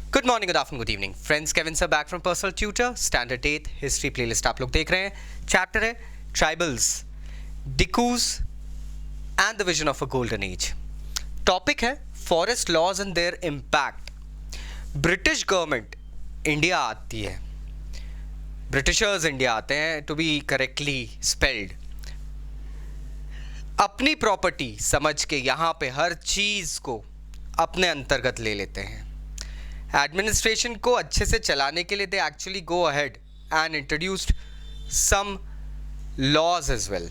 Good morning, good afternoon, good evening friends. Kevin sir back from personal tutor, standard 8 history playlist आप लोग देख रहे हैं। Chapter है tribals, dikus and the vision of a golden age. Topic है forest laws and their impact. British government India आती है, Britishers India आते हैं, टू बी करेक्टली स्पेल्ड। अपनी प्रॉपर्टी समझ के यहाँ पे हर चीज को अपने अंतर्गत ले लेते हैं। एडमिनिस्ट्रेशन को अच्छे से चलाने के लिए they actually go ahead and introduced some laws as well.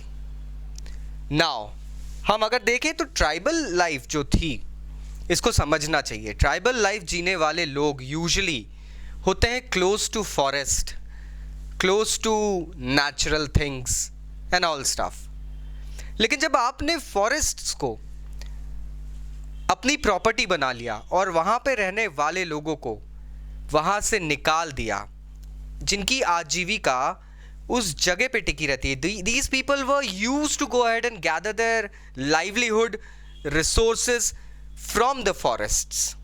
Now हम अगर देखें तो ट्राइबल लाइफ जो थी इसको समझना चाहिए। ट्राइबल लाइफ जीने वाले लोग यूजुअली होते हैं close to forest, close to natural things and all stuff. लेकिन जब आपने फॉरेस्ट्स को अपनी प्रॉपर्टी बना लिया और वहाँ पे रहने वाले लोगों को वहाँ से निकाल दिया, जिनकी आजीविका उस जगह पे टिकी रहती है, these people were used to go ahead and gather their livelihood resources from the forests.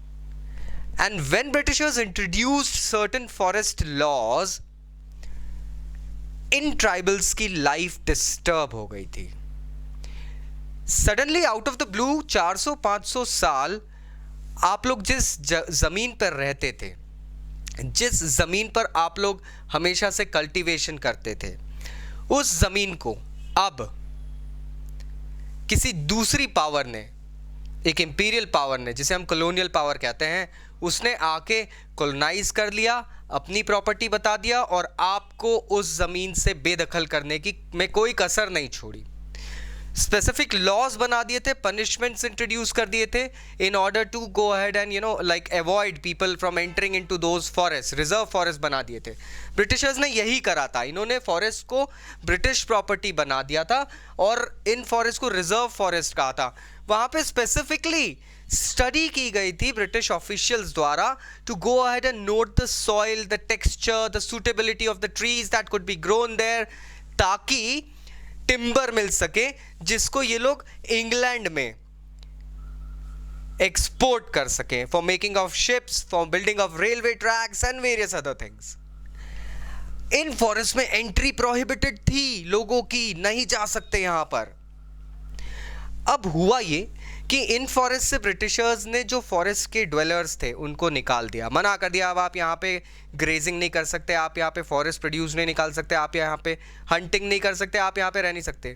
And when Britishers introduced certain forest laws, इन ट्राइबल्स की लाइफ डिस्टर्ब हो गई थी। Suddenly out of the blue 400-500 साल आप लोग जिस जमीन पर रहते थे, जिस जमीन पर आप लोग हमेशा से कल्टीवेशन करते थे, उस जमीन को अब किसी दूसरी पावर ने, एक इंपीरियल पावर ने, जिसे हम कॉलोनियल पावर कहते हैं, उसने आके कॉलोनाइज कर लिया, अपनी प्रॉपर्टी बता दिया और आपको उस जमीन से बेदखल करने की में कोई कसर नहीं छोड़ी। स्पेसिफिक लॉज बना दिए थे, पनिशमेंट्स इंट्रोड्यूस कर दिए थे in order to go ahead and like avoid people from entering into those forest. Reserve forest बना दिए थे। ब्रिटिशर्स ने यही करा था, इन्होंने फॉरेस्ट को ब्रिटिश प्रॉपर्टी बना दिया था और इन फॉरेस्ट को रिजर्व फॉरेस्ट कहा था। वहाँ पे स्पेसिफिकली स्टडी की गई थी ब्रिटिश ऑफिशियल्स द्वारा to go ahead and note the soil, the texture, the suitability of the trees that could be grown there, ताकि टिम्बर मिल सके जिसको ये लोग इंग्लैंड में एक्सपोर्ट कर सके for making of ships, for building of railway tracks and various other things. इन फॉरेस्ट में एंट्री प्रोहिबिटेड थी, लोगों की नहीं जा सकते यहां पर। अब हुआ ये कि इन फॉरेस्ट से ब्रिटिशर्स ने जो फॉरेस्ट के ड्वेलर्स थे उनको निकाल दिया, मना कर दिया। अब आप यहाँ पे ग्रेजिंग नहीं कर सकते, आप यहाँ पे फॉरेस्ट प्रोड्यूस नहीं निकाल सकते, आप यहाँ पे हंटिंग नहीं कर सकते, आप यहाँ पे रह नहीं सकते।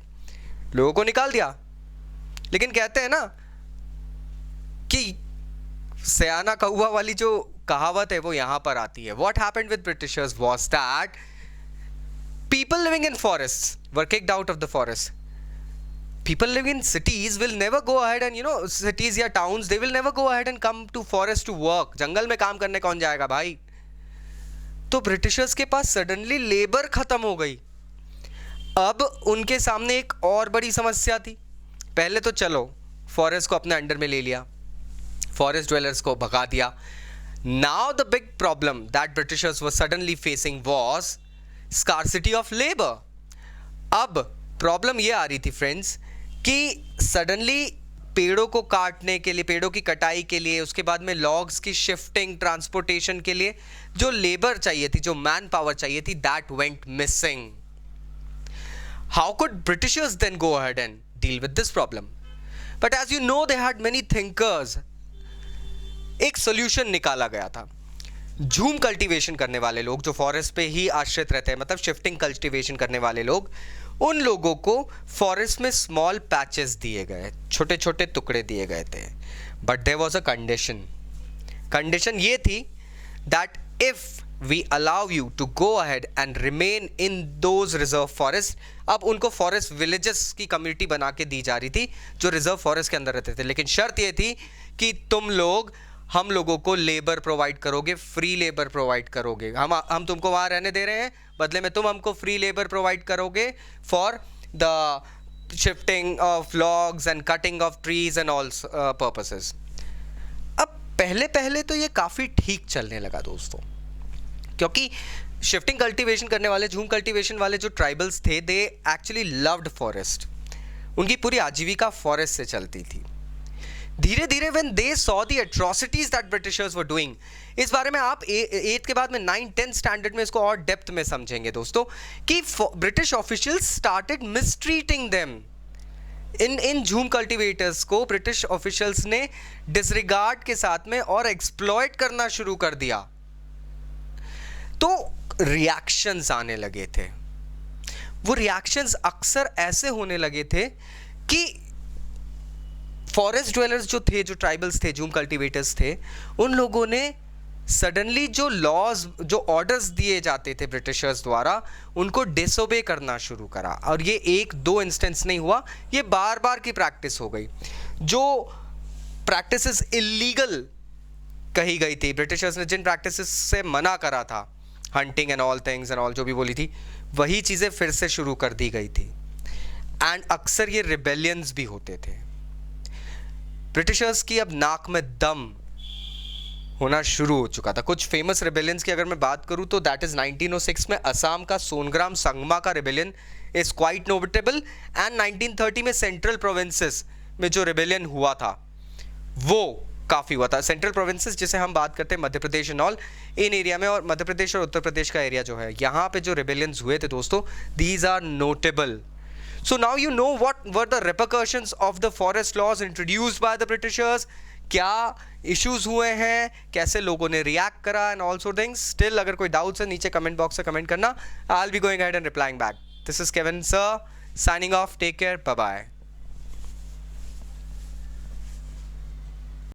लोगों को निकाल दिया। लेकिन कहते हैं ना कि सयाना कौवा वाली जो कहावत है वो यहाँ पर आती है। What happened with Britishers was that people living in forests were kicked out of the forest. People living in cities will never go ahead and cities या towns, they will never go ahead and come to forest to work. जंगल में काम करने कौन जाएगा भाई? तो Britishers के पास suddenly labour खत्म हो गई। अब उनके सामने एक और बड़ी समस्या थी। पहले तो चलो फॉरेस्ट को अपने अंडर में ले लिया, फॉरेस्ट ड्वेलर्स को भगा दिया। Now the big problem that Britishers were suddenly facing was scarcity of labour. अब प्रॉब्लम ये आ रही थी फ्रेंड्स कि सडनली पेड़ों को काटने के लिए, पेड़ों की कटाई के लिए, उसके बाद में लॉग्स की शिफ्टिंग, ट्रांसपोर्टेशन के लिए जो लेबर चाहिए थी, जो मैन पावर चाहिए थी, that went missing. How could Britishers then go ahead and deal with this problem? But as you know they had many thinkers. एक सॉल्यूशन निकाला गया था। झूम कल्टीवेशन करने वाले लोग जो फॉरेस्ट पे ही आश्रित रहते हैं, मतलब शिफ्टिंग कल्टीवेशन करने वाले लोग, उन लोगों को फॉरेस्ट में स्मॉल पैचेस दिए गए, छोटे छोटे टुकड़े दिए गए थे। But there was a condition. Condition ये थी that if we allow you to go ahead and remain in those reserve forest. अब उनको फॉरेस्ट विलेजेस की कम्युनिटी बना के दी जा रही थी जो रिजर्व फॉरेस्ट के अंदर रहते थे। लेकिन शर्त ये थी कि तुम लोग हम लोगों को लेबर प्रोवाइड करोगे, फ्री लेबर प्रोवाइड करोगे। हम तुमको वहाँ रहने दे रहे हैं, बदले में तुम हमको फ्री लेबर प्रोवाइड करोगे for the shifting of logs and cutting of trees and all purposes. अब पहले पहले तो ये काफ़ी ठीक चलने लगा दोस्तों, क्योंकि शिफ्टिंग कल्टीवेशन करने वाले, झूम कल्टीवेशन वाले जो ट्राइबल्स थे, दे एक्चुअली लव्ड फॉरेस्ट। उनकी पूरी आजीविका फॉरेस्ट से चलती थी। धीरे धीरे when they saw the atrocities that Britishers were doing, इस बारे में आप 8th के बाद में 9th 10th स्टैंडर्ड में इसको और डेप्थ में समझेंगे दोस्तों, कि ब्रिटिश ऑफिशियल्स स्टार्टेड मिसट्रीटिंग देम। इन झूम कल्टीवेटर्स को ब्रिटिश ऑफिशियल्स ने डिसरिगार्ड के साथ में और एक्सप्लॉइट करना शुरू कर दिया। तो रिएक्शंस आने लगे थे। वो रिएक्शंस अक्सर ऐसे होने लगे थे कि फॉरेस्ट ड्वेलर्स जो थे, जो ट्राइबल्स थे, जूम कल्टीवेटर्स थे, उन लोगों ने सडनली जो लॉज, जो ऑर्डर्स दिए जाते थे ब्रिटिशर्स द्वारा, उनको डिसोबे करना शुरू करा। और ये 1-2 इंस्टेंस नहीं हुआ, ये बार बार की प्रैक्टिस हो गई। जो प्रैक्टिसेस इलीगल कही गई थी, ब्रिटिशर्स ने जिन प्रैक्टिसेस से मना करा था, hunting and all things and all जो भी बोली थी, वही चीज़ें फिर से शुरू कर दी गई थी। एंड अक्सर ये रिबेलियंस भी होते थे। ब्रिटिशर्स की अब नाक में दम होना शुरू हो चुका था। कुछ फेमस रिबेलियंस की अगर मैं बात करूं तो दैट इज 1906 में असम का सोनग्राम संगमा का rebellion is quite notable. And 1930 में सेंट्रल प्रोविंसेस में जो रिबेलियन हुआ था वो काफ़ी हुआ था। सेंट्रल प्रोविंसेस जिसे हम बात करते हैं Madhya Pradesh and all, in area में, और मध्य प्रदेश और उत्तर प्रदेश का एरिया जो है, यहाँ पे जो रिबेलियंस हुए थे दोस्तों, these are notable. So now you know what were the repercussions of the forest laws introduced by the Britishers, क्या इश्यूज हुए हैं, कैसे लोगों ने रिएक्ट करा and all so things. Still अगर कोई डाउट्स है नीचे कमेंट बॉक्स से कमेंट करना, I will be going ahead and replying back. This is Kevin sir signing off, take care, bye bye.